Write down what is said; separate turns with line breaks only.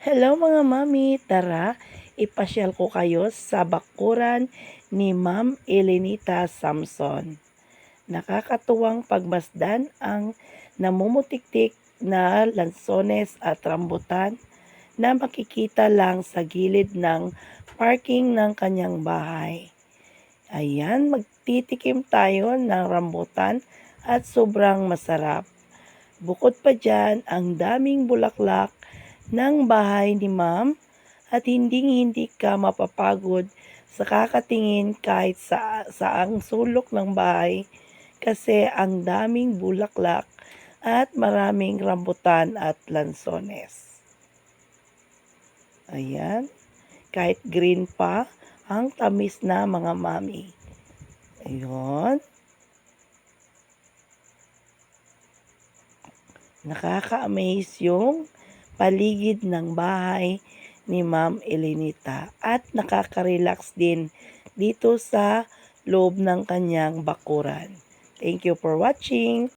Hello mga mami, tara, ipasyal ko kayo sa bakuran ni Ma'am Elenita Samson. Nakakatuwang pagmasdan ang namumutiktik na lansones at rambutan na makikita lang sa gilid ng parking ng kanyang bahay. Ayan, magtitikim tayo ng rambutan at sobrang masarap. Bukod pa dyan, ang daming bulaklak ng bahay ni Ma'am at hindi ka mapapagod sa kakatingin kahit sa saang sulok ng bahay kasi ang daming bulaklak at maraming rambutan at lansones. Ayan, kahit green pa, ang tamis na mga mami. Ayun. Nakaka-amaze yung paligid ng bahay ni Ma'am Elenita at nakaka-relax din dito sa loob ng kanyang bakuran. Thank you for watching.